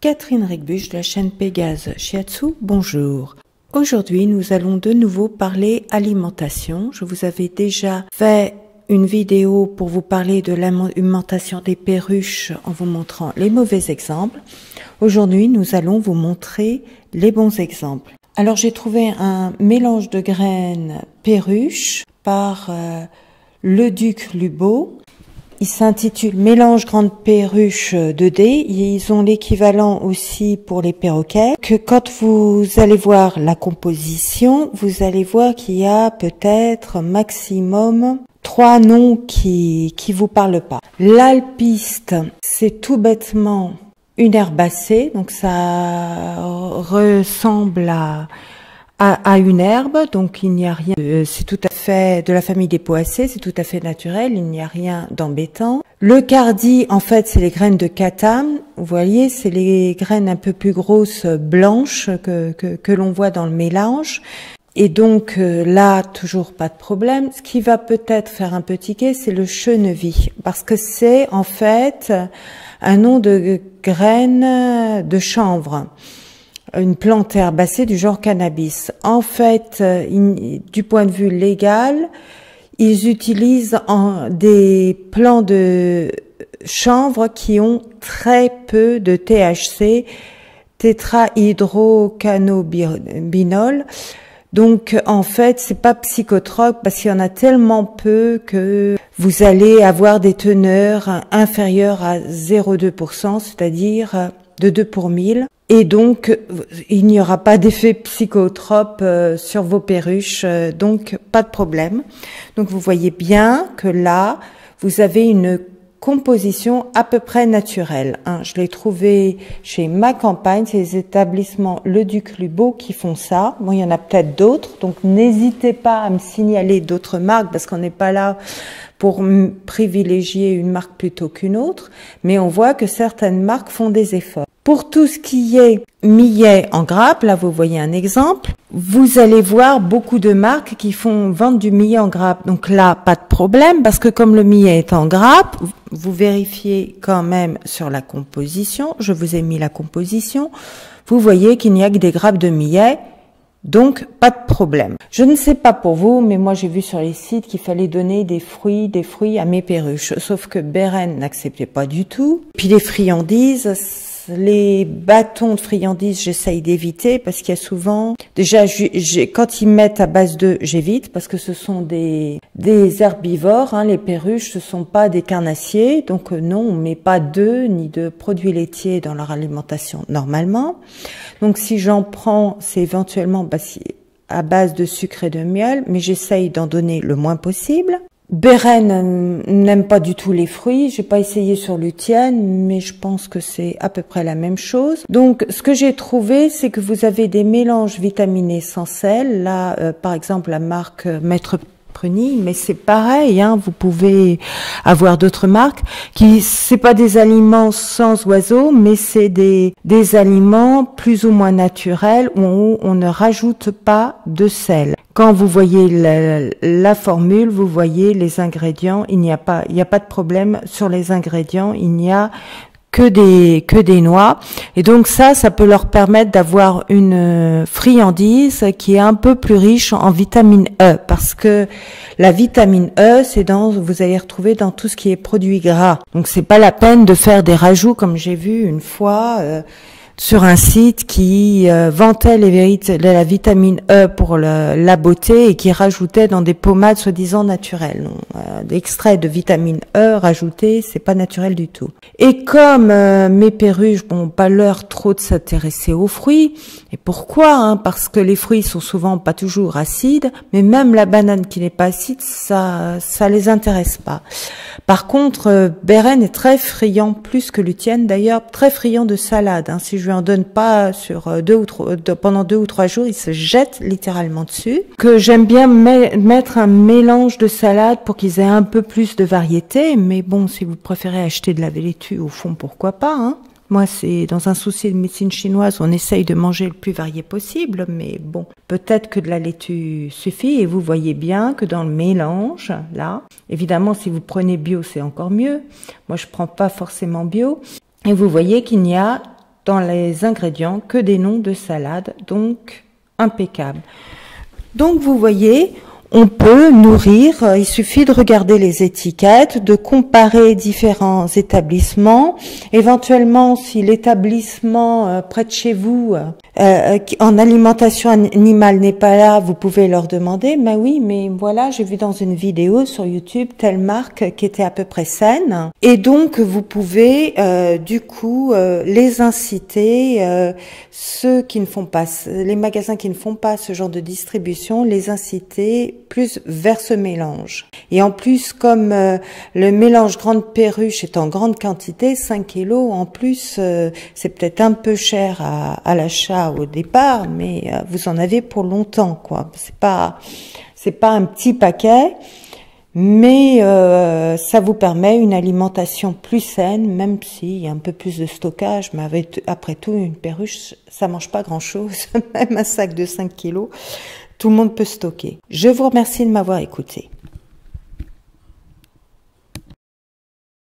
Catherine Regbuch de la chaîne Pégase Shiatsu, bonjour. Aujourd'hui, nous allons de nouveau parler alimentation. Je vous avais déjà fait une vidéo pour vous parler de l'alimentation des perruches en vous montrant les mauvais exemples. Aujourd'hui, nous allons vous montrer les bons exemples. Alors, j'ai trouvé un mélange de graines perruches par Leduc Lubot. Il s'intitule Mélange grande perruche 2D. Ils ont l'équivalent aussi pour les perroquets. Que quand vous allez voir la composition, vous allez voir qu'il y a peut-être maximum 3 noms qui vous parlent pas. L'alpiste, c'est tout bêtement une herbacée, donc ça ressemble à une herbe, donc il n'y a rien, c'est tout à fait de la famille des poacées, c'est tout à fait naturel, il n'y a rien d'embêtant. Le cardi, en fait, c'est les graines de katam, vous voyez, c'est les graines un peu plus grosses, blanches, que l'on voit dans le mélange. Et donc là, toujours pas de problème. Ce qui va peut-être faire un peu tiquer, c'est le cheneville, parce que c'est en fait un nom de graines de chanvre. Une plante herbacée du genre cannabis. En fait, du point de vue légal, ils utilisent des plants de chanvre qui ont très peu de THC, tétrahydrocannabinol. Donc, en fait, c'est pas psychotrope parce qu'il y en a tellement peu que vous allez avoir des teneurs inférieures à 0,2%, c'est-à-dire de 2 pour 1000. Et donc, il n'y aura pas d'effet psychotrope sur vos perruches, donc pas de problème. Donc, vous voyez bien que là, vous avez une composition à peu près naturelle. Je l'ai trouvé chez Ma Campagne, c'est les établissements Leduc Lubot qui font ça. Bon, il y en a peut-être d'autres, donc n'hésitez pas à me signaler d'autres marques parce qu'on n'est pas là pour privilégier une marque plutôt qu'une autre, mais on voit que certaines marques font des efforts. Pour tout ce qui est millet en grappe, là vous voyez un exemple, vous allez voir beaucoup de marques qui vendent du millet en grappe. Donc là, pas de problème, parce que comme le millet est en grappe, vous vérifiez quand même sur la composition. Je vous ai mis la composition. Vous voyez qu'il n'y a que des grappes de millet. Donc, pas de problème. Je ne sais pas pour vous, mais moi j'ai vu sur les sites qu'il fallait donner des fruits à mes perruches. Sauf que Beren n'acceptait pas du tout. Puis les friandises, les bâtons de friandises, j'essaye d'éviter parce qu'il y a souvent... Déjà, quand ils mettent à base d'œufs, j'évite parce que ce sont des herbivores. Les perruches, ce sont pas des carnassiers. Donc non, on met pas d'œufs ni de produits laitiers dans leur alimentation normalement. Donc si j'en prends, c'est éventuellement à base de sucre et de miel, mais j'essaye d'en donner le moins possible. Beren n'aime pas du tout les fruits. J'ai pas essayé sur Lucienne, mais je pense que c'est à peu près la même chose. Donc, ce que j'ai trouvé, c'est que vous avez des mélanges vitaminés sans sel. Là, par exemple, la marque Maître Pruni, mais c'est pareil, vous pouvez avoir d'autres marques c'est pas des aliments sans oiseaux, mais c'est des aliments plus ou moins naturels où on ne rajoute pas de sel. Quand vous voyez la formule, vous voyez les ingrédients, il n'y a pas de problème sur les ingrédients, il n'y a que des noix. Et donc ça peut leur permettre d'avoir une friandise qui est un peu plus riche en vitamine E, parce que la vitamine E, vous allez retrouver dans tout ce qui est produits gras. Donc c'est pas la peine de faire des rajouts comme j'ai vu une fois, sur un site qui vantait la vitamine E pour la beauté et qui rajoutait dans des pommades soi-disant naturelles. D'extrait de vitamine E rajouté, c'est pas naturel du tout. Et comme mes perruches n'ont pas l'heure trop de s'intéresser aux fruits, et pourquoi parce que les fruits sont souvent pas toujours acides, mais même la banane qui n'est pas acide, ça les intéresse pas. Par contre, Beren est très friand, plus que Lucienne d'ailleurs, très friand de salade. Si je lui en donne pas sur pendant 2 ou 3 jours, il se jette littéralement dessus. Que j'aime bien mettre un mélange de salade pour qu'ils aient un peu plus de variété, mais bon, si vous préférez acheter de la laitue, au fond, pourquoi pas, Moi, c'est dans un souci de médecine chinoise, on essaye de manger le plus varié possible, mais bon, peut-être que de la laitue suffit, et vous voyez bien que dans le mélange, là, évidemment, si vous prenez bio, c'est encore mieux. Moi, je prends pas forcément bio, et vous voyez qu'il n'y a dans les ingrédients que des noms de salade, donc impeccable. Donc vous voyez, on peut nourrir, il suffit de regarder les étiquettes, de comparer différents établissements. Éventuellement, si l'établissement près de chez vous, en alimentation animale n'est pas là, vous pouvez leur demander, mais oui, mais voilà, j'ai vu dans une vidéo sur YouTube telle marque qui était à peu près saine. Et donc, vous pouvez du coup les inciter, ceux qui ne font pas, les magasins qui ne font pas ce genre de distribution, les inciter plus vers ce mélange. Et en plus, comme le mélange grande perruche est en grande quantité, 5 kilos, en plus, c'est peut-être un peu cher à l'achat au départ, mais vous en avez pour longtemps, quoi. C'est pas un petit paquet, mais ça vous permet une alimentation plus saine, même s'il y a un peu plus de stockage, mais après tout, une perruche, ça mange pas grand-chose, même un sac de 5 kilos. Tout le monde peut stocker. Je vous remercie de m'avoir écouté.